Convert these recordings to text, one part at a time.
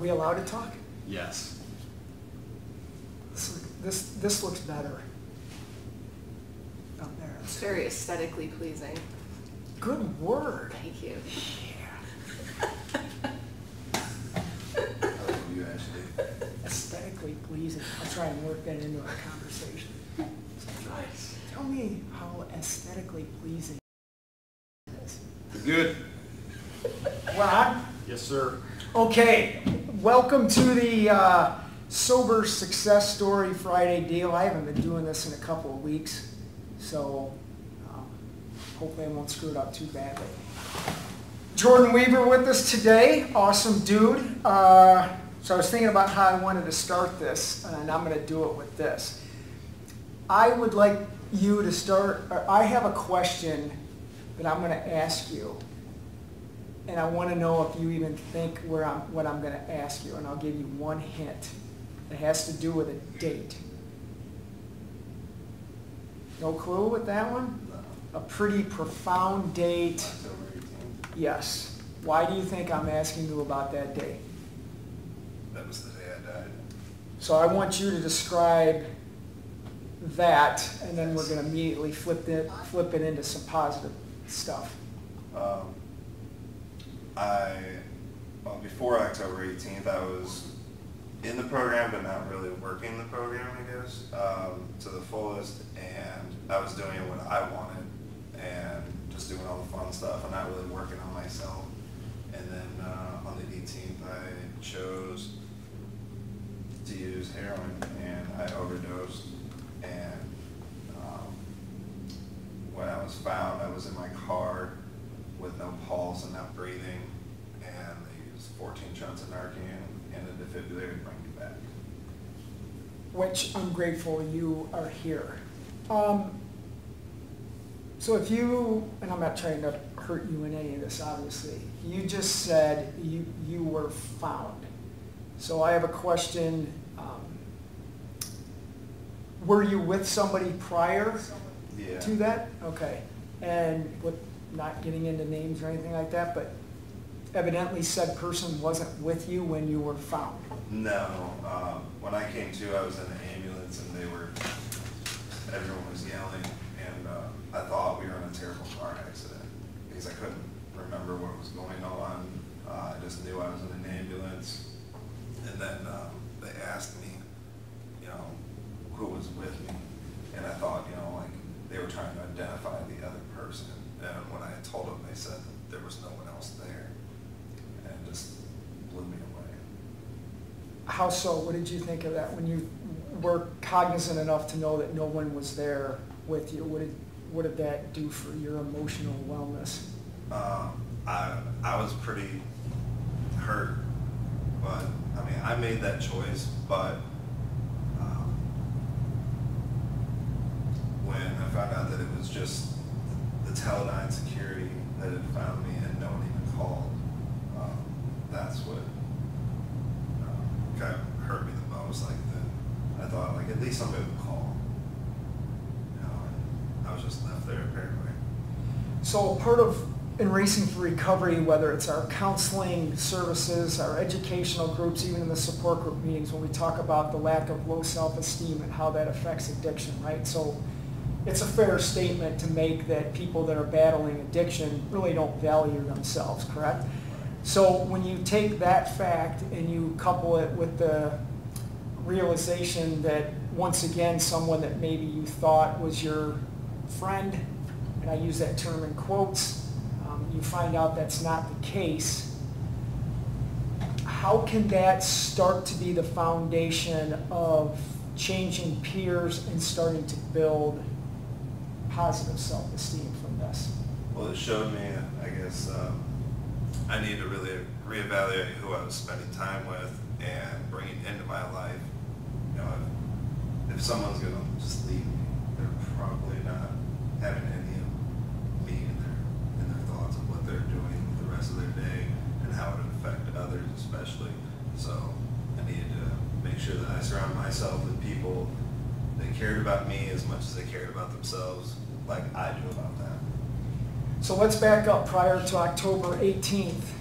we allowed to talk? Yes. This looks better. Up there. It's very aesthetically pleasing. Good word. Thank you. You actually. Aesthetically pleasing. I'll try and work that into our conversation. Nice. Tell me how aesthetically pleasing it is. Good. Ron? Yes, sir. Okay, welcome to the Sober Success Story Friday deal. I haven't been doing this in a couple of weeks, so hopefully I won't screw it up too badly. Jordan Weaver with us today, awesome dude. So I was thinking about how I wanted to start this, and I'm going to do it with this. I would like you to start, I have a question that I'm going to ask you. And I want to know if you even think what I'm going to ask you, and I'll give you one hint. It has to do with a date. No clue with that one? No. A pretty profound date. October 18th. Yes. Why do you think I'm asking you about that date? That was the day I died. So I want you to describe that, and then we're going to immediately flip it into some positive stuff. Before October 18th, I was in the program, but not really working the program, I guess, to the fullest. And I was doing what I wanted and just doing all the fun stuff and not really working on myself. And then on the 18th, I chose to use heroin, and I overdosed. And when I was found, I was in my car with no pulse and not breathing, and they used 14 shots of Narcan and a defibrillator to bring me back. Which I'm grateful you are here. So if you, and I'm not trying to hurt you in any of this obviously, you just said you were found. So I have a question. Were you with somebody prior to that? Okay. And with not getting into names or anything like that, but evidently said person wasn't with you when you were found. No. When I came to, I was in an ambulance, and everyone was yelling, and I thought we were in a terrible car accident because I couldn't remember what was going on. I just knew I was in an ambulance, and then they asked me, who was with me, and I thought, like they were trying to identify the other person. And when I told them, they said that there was no one else there, and it just blew me away. How so? What did you think of that when you were cognizant enough to know that no one was there with you? What did that do for your emotional wellness? I was pretty hurt, but I made that choice. But when I found out that it was just the Teledyne security that had found me and no one even called, that's what kind of hurt me the most. I thought, at least somebody would call. And I was just left there apparently. So part of in Racing for Recovery, whether it's our counseling services, our educational groups, even in the support group meetings, when we talk about the lack of low self-esteem and how that affects addiction, right? So it's a fair statement to make that people that are battling addiction really don't value themselves, correct? So when you take that fact and you couple it with the realization that, once again, someone that maybe you thought was your friend, and I use that term in quotes, you find out that's not the case, how can that start to be the foundation of changing peers and starting to build positive self-esteem from this? Well, it showed me, I guess, I need to really reevaluate who I was spending time with and bringing into my life. If someone's going to just leave me, they're probably not having any of me in their thoughts of what they're doing the rest of their day and how it would affect others especially. So I needed to make sure that I surround myself with people that cared about me as much as they cared about themselves, like I do about them. So let's back up prior to October 18th.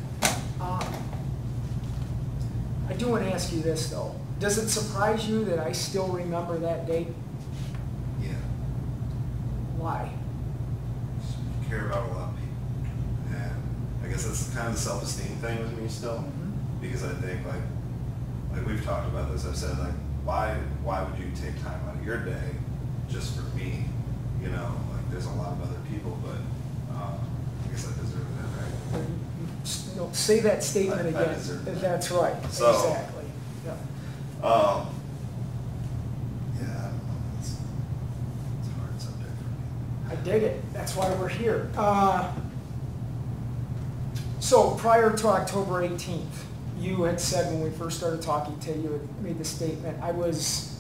I do want to ask you this though. Does it surprise you that I still remember that date? Yeah. Why? You care about a lot of people. And I guess that's kind of the self-esteem thing with me still. Mhm. Because I think like we've talked about this, I've said like, why would you take time out of your day just for me? You know, like there's a lot of other people, but I guess I deserve that, right? No, say that statement I again. deserve that. That's right. So- Exactly. Yeah. Yeah, I don't know. It's a hard subject for me. I dig it. That's why we're here. So prior to October 18th, you had said when we first started talking to you, had made the statement, I was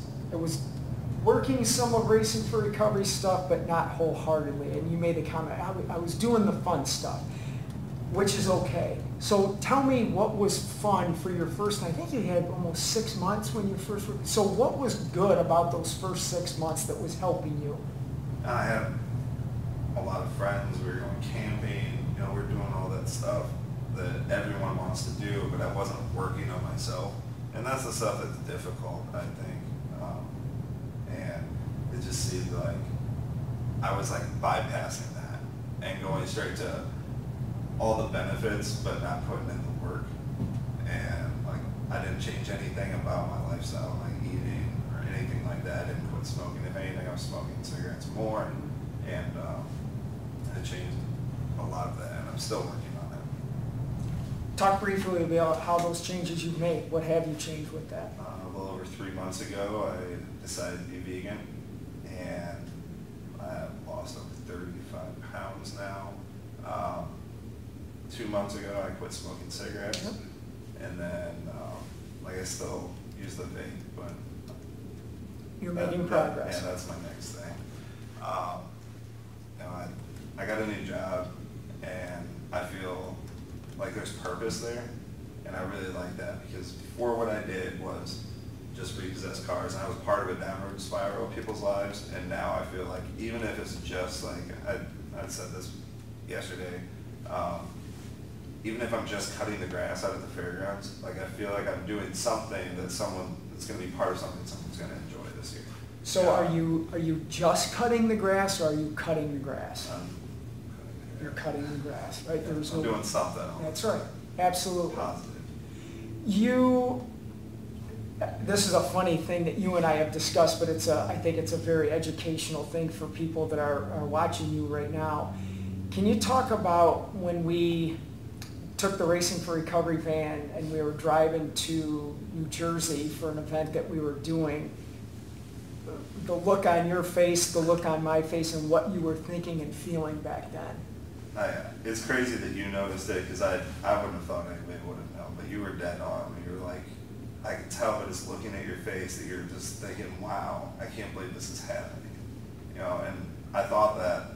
working some of Racing for Recovery stuff, but not wholeheartedly. And you made the comment, I was doing the fun stuff, which is okay. So tell me what was fun for your first, I think you had almost 6 months when you first were, so what was good about those first 6 months that was helping you? I had a lot of friends, we were going camping, you know, we were doing all that stuff that everyone wants to do, but I wasn't working on myself. And that's the stuff that's difficult, I think. And it just seemed like I was like bypassing that and going straight to all the benefits, but not putting in the work. And like, I didn't change anything about my lifestyle, like eating or anything like that. I didn't quit smoking. If anything, I was smoking cigarettes more, and I changed a lot of that, and I'm still working on it. Talk briefly about how those changes you've made. What have you changed with that? A little over 3 months ago, I decided to be vegan, and I have lost over 35 pounds now. 2 months ago, I quit smoking cigarettes, Yep. and then, like, I still use the vape, but You're making progress. Yeah, that's my next thing. You know, I got a new job, and I feel like there's purpose there, and I really like that, because before what I did was just repossess cars, and I was part of a downward spiral of people's lives, and now I feel like even if it's just like, I said this yesterday, even if I'm just cutting the grass out at the fairgrounds, like I feel like I'm doing something that's going to be part of something someone's going to enjoy this year. So are you just cutting the grass, or are you cutting the grass? You're cutting the grass, right? There's I'm no. doing something That's right. Absolutely. positive. This is a funny thing that you and I have discussed, but I think it's a very educational thing for people that are watching you right now. Can you talk about when we took the Racing for Recovery van and we were driving to New Jersey for an event that we were doing, the look on your face, the look on my face, and what you were thinking and feeling back then? It's crazy that you noticed it, because I wouldn't have thought anybody would have known, but you were dead on. You were like, I could tell by just looking at your face that you're just thinking, wow, I can't believe this is happening. You know, and I thought that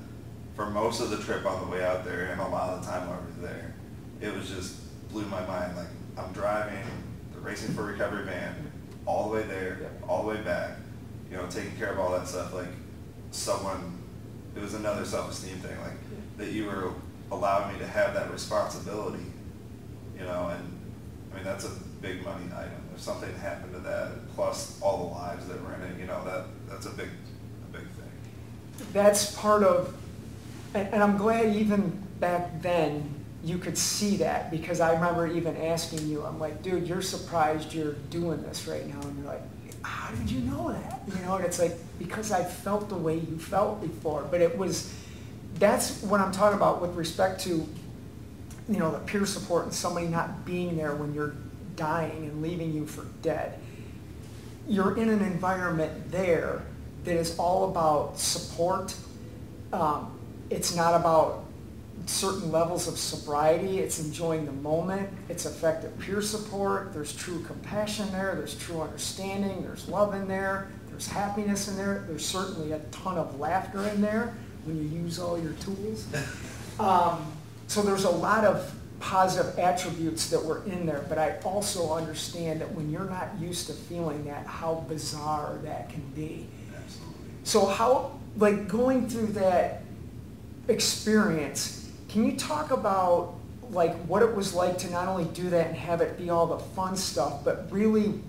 for most of the trip on the way out there, and a lot of the time I was there, it was just blew my mind. Like, I'm driving the Racing for Recovery van all the way there, all the way back, you know, taking care of all that stuff. Like, it was another self-esteem thing, like, that you were allowing me to have that responsibility, you know, and I mean, that's a big money item. If something happened to that, plus all the lives that were in it, you know, that's a big thing. That's part of, and I'm glad even back then you could see that, because I remember even asking you, I'm like, dude, you're surprised you're doing this right now, and you're like, how did you know that? You know, and it's like, because I felt the way you felt before, but that's what I'm talking about with respect to, you know, the peer support and somebody not being there when you're dying and leaving you for dead. You're in an environment there that is all about support. It's not about certain levels of sobriety. It's enjoying the moment. It's effective peer support. There's true compassion there. There's true understanding. There's love in there. There's happiness in there. There's certainly a ton of laughter in there when you use all your tools. So there's a lot of positive attributes that were in there, but I also understand that when you're not used to feeling that, how bizarre that can be. Absolutely. So how, like, going through that experience, can you talk about like what it was like to not only do that and have it be all the fun stuff, but really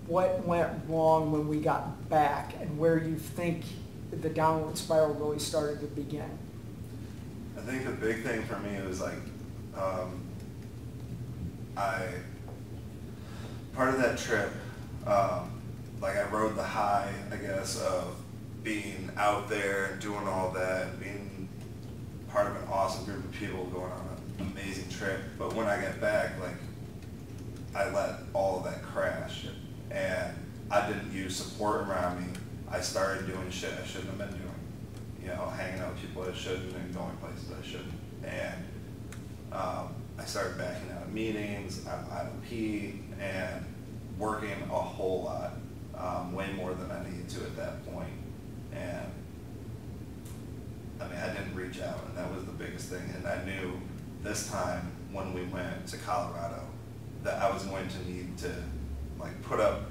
what went wrong when we got back and where you think the downward spiral really started to begin. I think the big thing for me was like, part of that trip, like I rode the high, I guess, of being out there and doing all that, and being part of an awesome group of people going on an amazing trip. But when I got back, like, I let all of that crash, and I didn't use support around me. I started doing shit I shouldn't have been doing. You know, hanging out with people I shouldn't and going places I shouldn't. And I started backing out of meetings, out of IOP, and working a whole lot, way more than I needed to at that point. And I mean, I didn't reach out, and that was the biggest thing. And I knew this time when we went to Colorado that I was going to need to like put up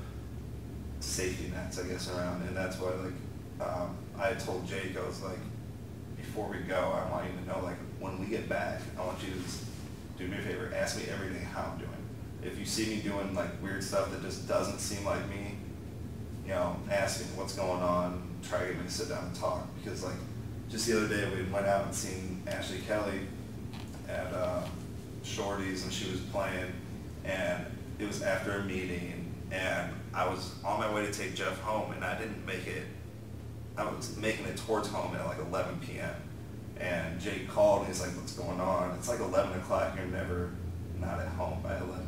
safety nets, I guess, around. And that's why, like, I had told Jake, I was like, before we go, I want you to know, like, when we get back, I want you to just do me a favor, ask me every day how I'm doing. If you see me doing like weird stuff that just doesn't seem like me, you know, ask me what's going on, try to get me to sit down and talk. Because like, just the other day we went out and seen Ashley Kelly at Shorty's, and she was playing, and it was after a meeting, and I was on my way to take Jeff home, and I didn't make it. I was making it towards home at like 11 p.m. And Jake called and he's like, what's going on? It's like 11 o'clock, you're never not at home by 11.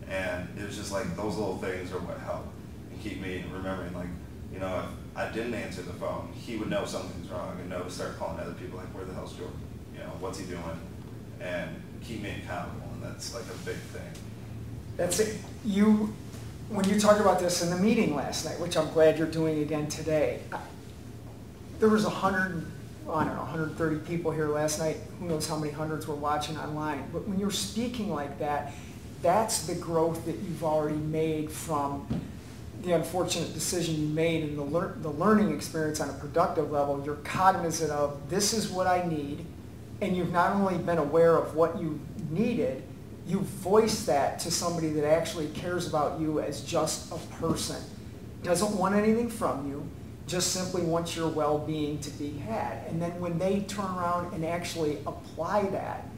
And it was just like, those little things are what help and keep me remembering, like, you know, if I didn't answer the phone, he would know something's wrong and know to start calling other people, like, where the hell's Jordan? You know, what's he doing? And keep me accountable, and that's like a big thing. That's it. When you talked about this in the meeting last night, which I'm glad you're doing again today, there was 130 people here last night. Who knows how many hundreds were watching online. But when you're speaking like that, that's the growth that you've already made from the unfortunate decision you made and the learning experience on a productive level. You're cognizant of, this is what I need, and you've not only been aware of what you needed, you voiced that to somebody that actually cares about you as just a person. Doesn't want anything from you, just simply wants your well-being to be had. And then when they turn around and actually apply that,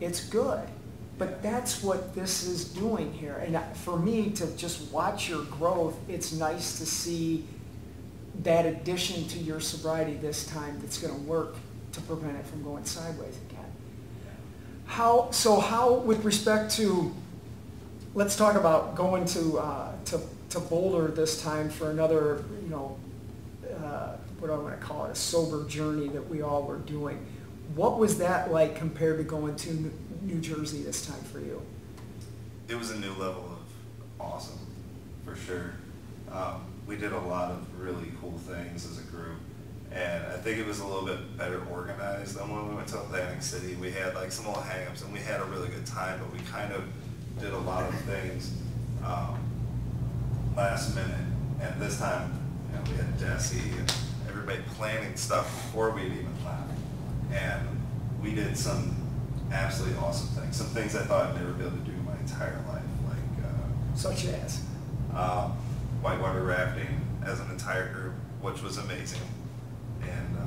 it's good. But that's what this is doing here. And for me to just watch your growth, it's nice to see that addition to your sobriety this time that's going to work to prevent it from going sideways again. How, with respect to, let's talk about going to Boulder this time for another, you know, what do I want to call it, a sober journey that we all were doing. What was that like compared to going to New Jersey this time for you? It was a new level of awesome, for sure. We did a lot of really cool things as a group, and I think it was a little bit better organized than when we went to Atlantic City. We had like some little hang-ups, and we had a really good time, but we kind of did a lot of things last minute. And this time, you know, we had Jesse and everybody planning stuff before we'd even left. And we did some absolutely awesome things. Some things I thought I'd never be able to do in my entire life, like such as whitewater rafting as an entire group, which was amazing. And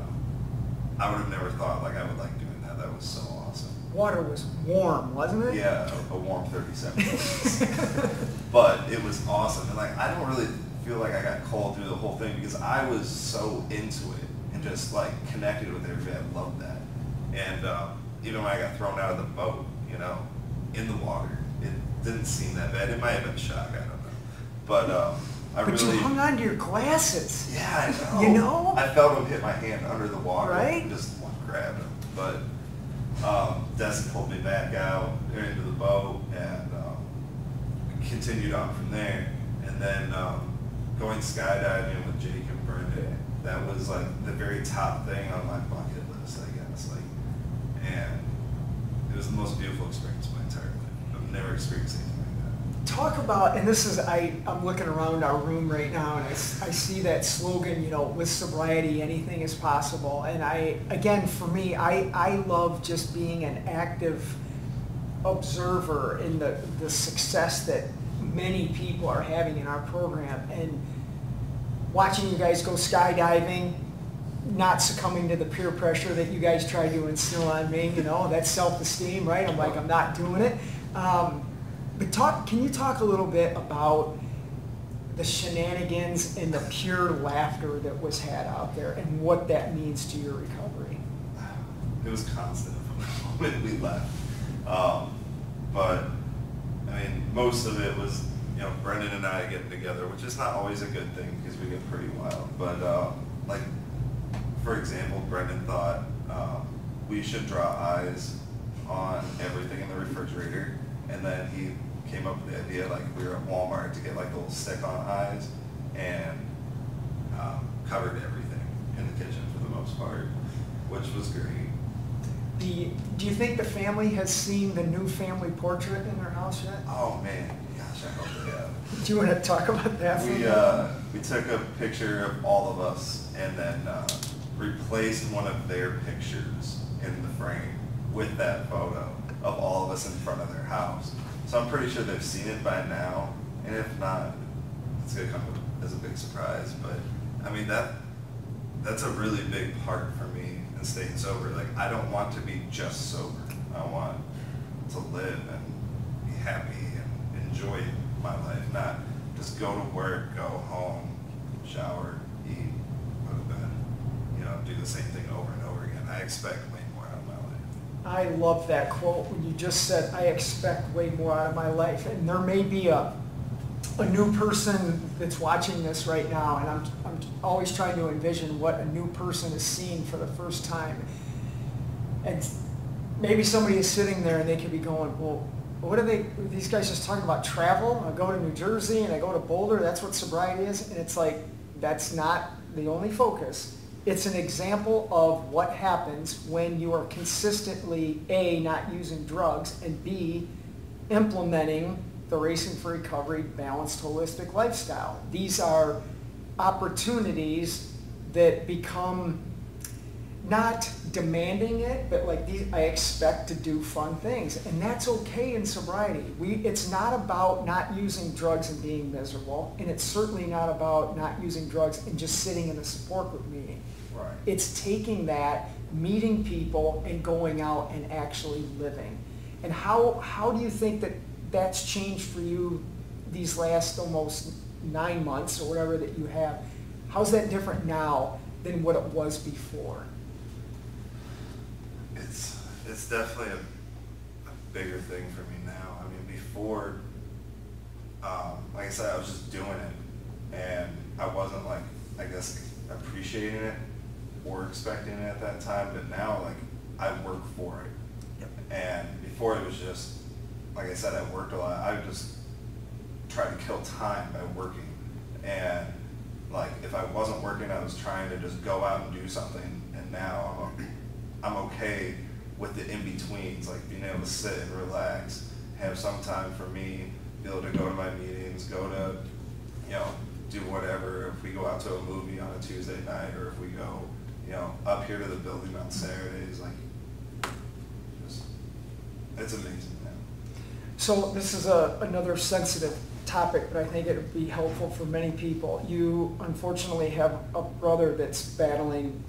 I would have never thought like I would like doing that. That was so awesome. Water was warm, wasn't it? Yeah, a warm 37 degrees. But it was awesome. And like, I don't really feel like I got cold through the whole thing because I was so into it and just like connected with everybody. I loved that. And even when I got thrown out of the boat, you know, in the water, it didn't seem that bad. It might have been shock, I don't know. But But you hung on to your glasses. Yeah, I know. You know? I felt him hit my hand under the water. Right? And just grabbed him. But Destin pulled me back out into the boat, and we continued on from there. And then going skydiving with Jake and Brendan, that was like the very top thing on my bucket list, I guess. Like, and it was the most beautiful experience of my entire life. I've never experienced anything like that. Talk about, and this is, I'm looking around our room right now, and I see that slogan, you know, with sobriety, anything is possible. And again, for me, I love just being an active observer in the success that many people are having in our program, and watching you guys go skydiving, not succumbing to the peer pressure that you guys try to instill on me, you know, that's self-esteem, right? I'm like, I'm not doing it. But can you talk a little bit about the shenanigans and the pure laughter that was had out there and what that means to your recovery? It was constant from the moment we left. But, I mean, most of it was, you know, Brendan and I getting together, which is not always a good thing because we get pretty wild. But, like, for example, Brendan thought we should draw eyes on everything in the refrigerator. And then he came up with the idea, like, we were at Walmart to get, like, a little stick-on eyes and covered everything in the kitchen for the most part, which was great. Do you think the family has seen the new family portrait in their house yet? Oh, man. Gosh, I hope they have. Do you want to talk about that? We took a picture of all of us and then replaced one of their pictures in the frame with that photo of all of us in front of their house. So I'm pretty sure they've seen it by now, and if not, it's gonna come as a big surprise. But I mean, that's a really big part for me in staying sober. Like, I don't want to be just sober. I want to live and be happy and enjoy my life, not just go to work, go home, shower, eat, go to bed, you know, do the same thing over and over again. I expect way more out of my life. I love that quote when you just said, I expect way more out of my life. And there may be a new person that's watching this right now, and I'm always trying to envision what a new person is seeing for the first time. And maybe somebody is sitting there and they could be going, well, what are these guys just talking about travel? I go to New Jersey and I go to Boulder, that's what sobriety is? And it's like, that's not the only focus. It's an example of what happens when you are consistently, A, not using drugs, and B, implementing the Racing for Recovery balanced holistic lifestyle. These are opportunities that become not demanding it, but like I expect to do fun things, and that's okay in sobriety. It's not about not using drugs and being miserable, and it's certainly not about not using drugs and just sitting in a support group meeting. Right. It's taking that, meeting people, and going out and actually living. And how do you think that that's changed for you these last almost 9 months or whatever that you have? How's that different now than what it was before? It's definitely a bigger thing for me now. I mean, before, like I said, I was just doing it, and I wasn't, like, I guess, appreciating it or expecting it at that time. But now, like, I work for it. Yep. And before it was just, like I said, I worked a lot. I would just try to kill time by working. And like, if I wasn't working, I was trying to just go out and do something. And now I'm okay with the in-betweens, like being able to sit and relax, have some time for me, be able to go to my meetings, go to, you know, do whatever. If we go out to a movie on a Tuesday night, or if we go, you know, up here to the building on Saturdays, like, just, it's amazing, man. So this is another sensitive topic, but I think it would be helpful for many people. You unfortunately have a brother that's battling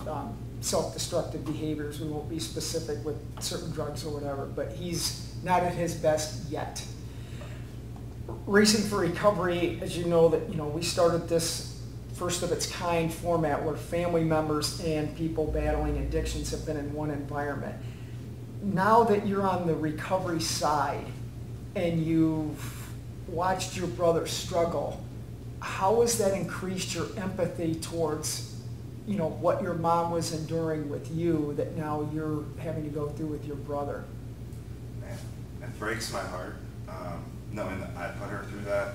self-destructive behaviors. We won't be specific with certain drugs or whatever, but he's not at his best yet. Racing for Recovery, as you know, we started this first of its kind format where family members and people battling addictions have been in one environment. Now that you're on the recovery side and you've watched your brother struggle, how has that increased your empathy towards, what your mom was enduring with you that now you're having to go through with your brother? Man, it breaks my heart knowing that I put her through that,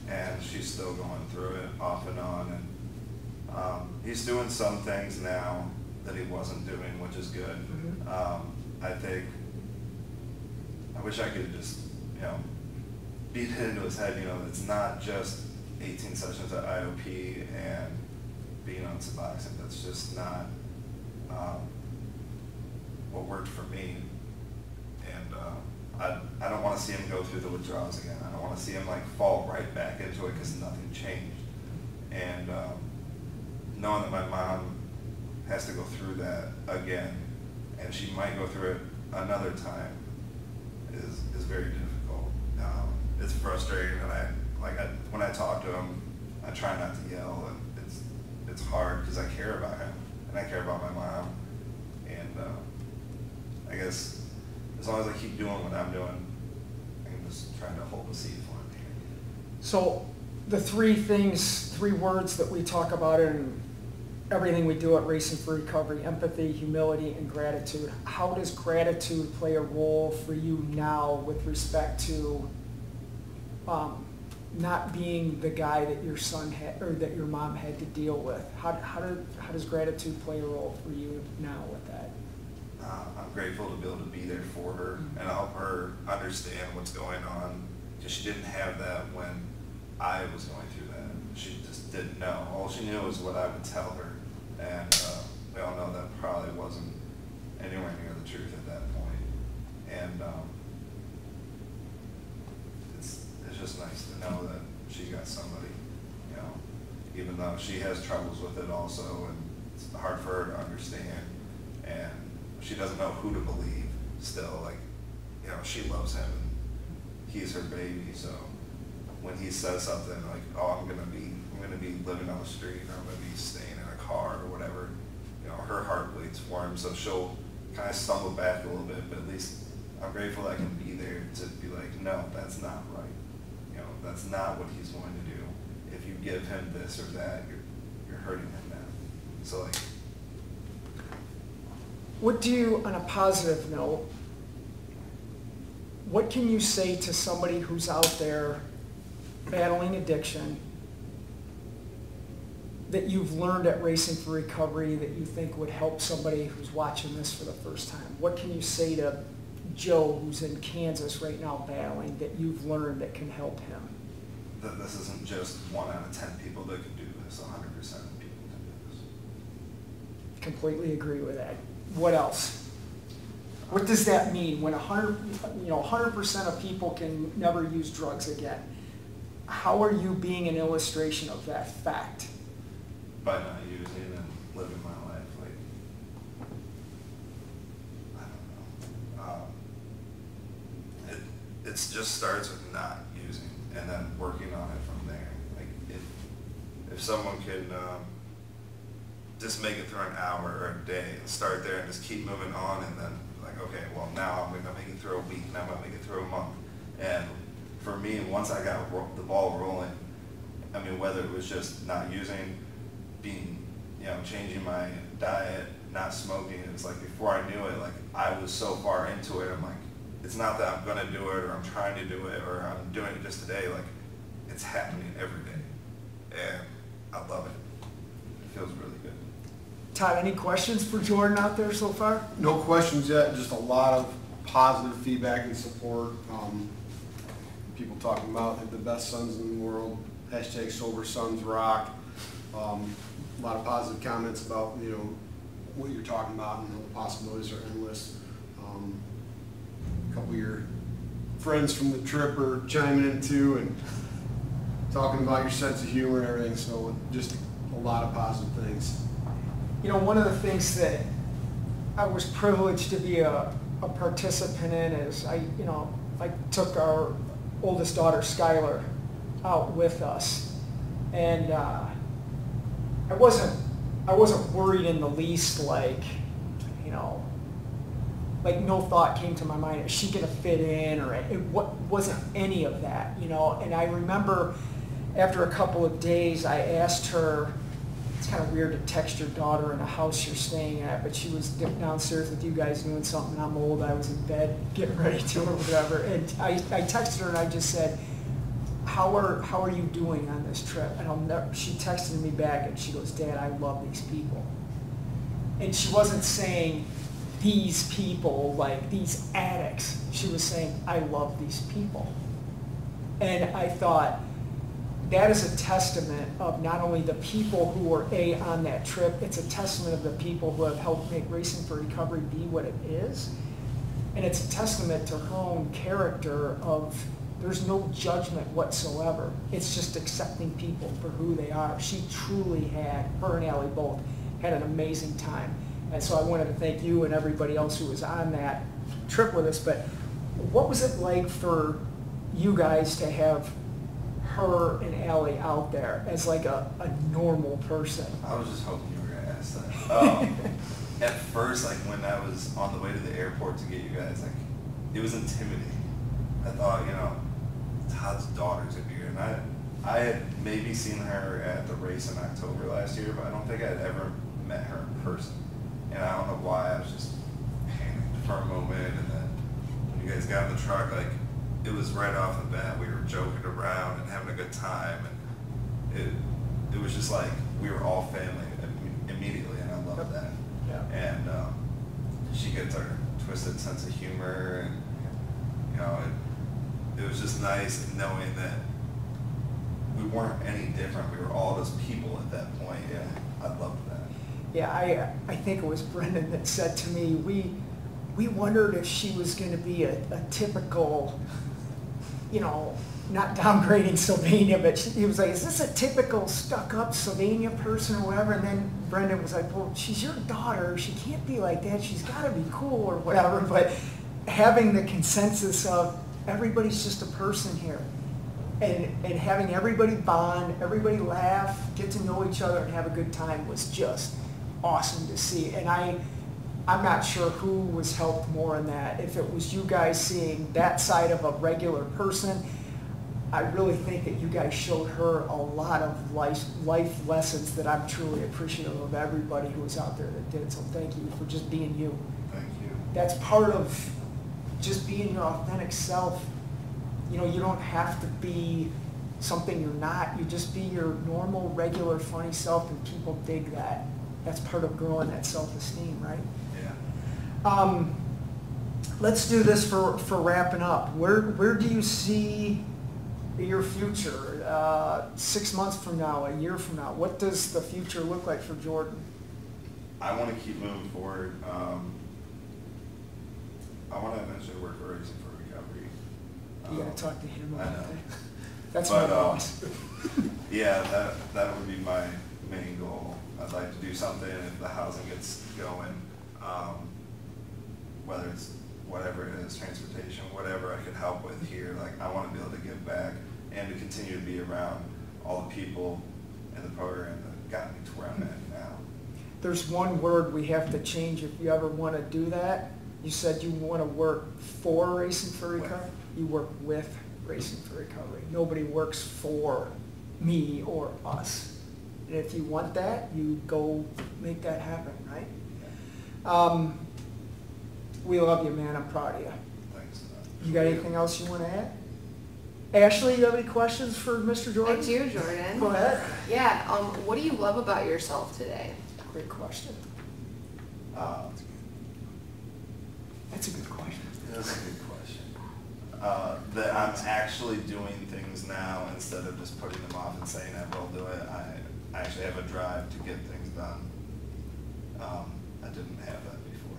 and she's still going through it off and on. And he's doing some things now that he wasn't doing, which is good. Mm-hmm. I wish I could just, beat it into his head, it's not just 18 sessions at IOP and being on Suboxone. That's just not what worked for me. And I want to see him go through the withdrawals again. I don't want to see him like fall right back into it because nothing changed. And knowing that my mom has to go through that again, and she might go through it another time, is very difficult. It's frustrating, and when I talk to him, I try not to yell, and it's hard because I care about him and I care about my mom, and I guess as long as I keep doing what I'm doing, I'm just trying to hold the seat for him here. So the three words that we talk about in everything we do at Racing for Recovery: empathy, humility, and gratitude. How does gratitude play a role for you now with respect to not being the guy that your son had or that your mom had to deal with? How does gratitude play a role for you now with that? I'm grateful to be able to be there for her and help her understand what's going on, because she didn't have that when I was going through that. She just didn't know. All she knew was what I would tell her, and we all know that probably wasn't anywhere near the truth at that point. And it's just nice to know that she's got somebody, you know, even though she has troubles with it also, and it's hard for her to understand, and she doesn't know who to believe still. Like, you know, she loves him and he's her baby, so when he says something like, oh, I'm gonna be living on the street, or I'm gonna be staying in a car or whatever, you know, her heart bleeds for him, so she'll kind of stumble back a little bit, but at least I'm grateful that I can be there to be like, no, that's not right. You know, that's not what he's going to do. If you give him this or that, you're hurting him now. So like, What do you, on a positive note, what can you say to somebody who's out there battling addiction that you've learned at Racing for Recovery that you think would help somebody who's watching this for the first time? What can you say to Joe, who's in Kansas right now battling, that you've learned that can help him? that this isn't just 1 out of 10 people that can do this, 100% of people can do this. Completely agree with that. What else? What does that mean when 100% of people can never use drugs again? How are you being an illustration of that fact? By not using and living my life, like, I don't know. It just starts with not using and then working on it from there. Like, if someone can just make it through an hour or a day and start there and just keep moving on, and then like, okay, well, now I'm going to make it through a week, now I'm going to make it through a month. And for me, once I got the ball rolling, I mean, whether it was just not using, changing my diet, not smoking, it's like before I knew it, like I was so far into it, I'm like, it's not that I'm gonna do it or I'm trying to do it or I'm doing it just today, like it's happening every day. And I love it. It feels really good. Todd, any questions for Jordan out there so far? No questions yet, just a lot of positive feedback and support. People talking about the best sons in the world, hashtag sober sons rock. A lot of positive comments about, what you're talking about and how the possibilities are endless. A couple of your friends from the trip are chiming in too and talking about your sense of humor and everything, so just a lot of positive things. One of the things that I was privileged to be a participant in is I took our oldest daughter, Skylar, out with us, and I wasn't worried in the least, like no thought came to my mind, is she gonna fit in, or it wasn't any of that, and I remember after a couple of days I asked her, it's kind of weird to text your daughter in a house you're staying at, but she was downstairs with you guys doing something, I'm old, I was in bed getting ready to or whatever, and I texted her and I just said, how are you doing on this trip? And she texted me back and she goes, Dad, I love these people. And she wasn't saying these people, like these addicts. She was saying, I love these people. And I thought, that is a testament of not only the people who were on that trip, it's a testament of the people who have helped make Racing for Recovery be what it is. And it's a testament to her own character of there's no judgment whatsoever. It's just accepting people for who they are. She truly had, her and Allie both, had an amazing time. And so I wanted to thank you and everybody else who was on that trip with us. But what was it like for you guys to have her and Allie out there as like a normal person? I was just hoping you were gonna ask that. At first, like when I was on the way to the airport to get you guys, like it was intimidating. I thought, you know, Todd's daughter's gonna be here, and I had maybe seen her at the race in October last year, but I don't think I'd ever met her in person. And I don't know why, I was just panicked for a moment, and then when you guys got in the truck, like it was right off the bat, we were joking around and having a good time, and it was just like we were all family immediately, and I loved that. Yeah. And she gets her twisted sense of humor, and you know, it was just nice knowing that we weren't any different. We were all just people at that point, and I loved that. Yeah, I think it was Brendan that said to me, we wondered if she was going to be a typical, you know, not downgrading Sylvania, but he was like, is this a typical stuck-up Sylvania person or whatever? And then Brendan was like, well, she's your daughter. She can't be like that. She's got to be cool or whatever. But having the consensus of everybody's just a person here, and having everybody bond, everybody laugh, get to know each other and have a good time was just awesome to see. And I'm not sure who was helped more in that. If it was you guys seeing that side of a regular person, I really think that you guys showed her a lot of life lessons that I'm truly appreciative of everybody who was out there that did. So thank you for just being you. Thank you. That's part of just being your authentic self. You know, you don't have to be something you're not. You just be your normal, regular, funny self, and people dig that. That's part of growing that self-esteem, right? Yeah. Let's do this for wrapping up. Where do you see your future 6 months from now, a year from now? What does the future look like for Jordan? I want to keep moving forward. I want to eventually work for Racing for Recovery. You got to talk to him I about know. that. That's But, my boss. Yeah, that would be my main goal. I'd like to do something if the housing gets going, whether it's whatever it is, transportation, whatever I could help with here. Like, I want to be able to give back and to continue to be around all the people in the program that got me to where I'm at now. There's one word we have to change if you ever want to do that. You said you want to work for Racing for Recovery. You work with Racing for Recovery. Nobody works for me or us. And if you want that, you go make that happen, right? We love you, man. I'm proud of you. Thanks. You got anything else you want to add? Ashley, you have any questions for Mr. Jordan? I do, Jordan. Go ahead. Yeah, what do you love about yourself today? Great question. That's a good question. That's a good question. That I'm actually doing things now instead of just putting them off and saying I will do it. I actually have a drive to get things done. I didn't have that before.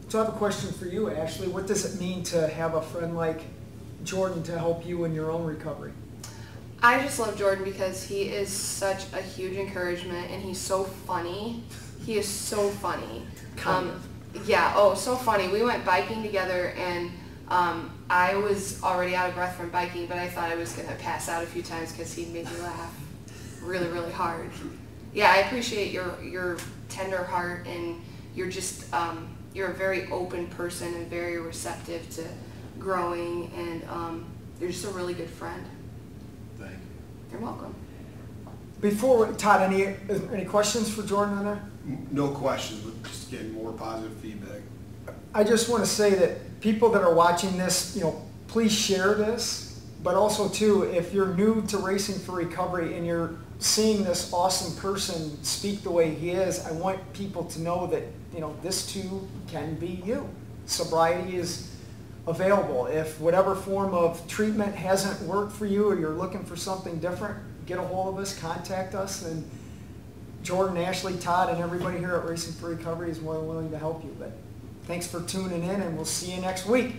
So I have a question for you, Ashley. What does it mean to have a friend like Jordan to help you in your own recovery? I just love Jordan because he is such a huge encouragement, and he's so funny. He is so funny. Yeah, oh, so funny. We went biking together, and I was already out of breath from biking, but I thought I was going to pass out a few times because he made me laugh really, really hard. Yeah, I appreciate your tender heart, and you're just, you're a very open person and very receptive to growing, and you're just a really good friend. Thank you. You're welcome. Todd, any questions for Jordan on there? No questions, but just getting more positive feedback. I just want to say that people that are watching this, please share this, but also too, if you're new to Racing for Recovery and you're seeing this awesome person speak the way he is, I want people to know that, this too can be you. Sobriety is available. If whatever form of treatment hasn't worked for you or you're looking for something different, get a hold of us, contact us, and Jordan, Ashley, Todd, and everybody here at Racing for Recovery is more than willing to help you. But Thanks for tuning in, and we'll see you next week.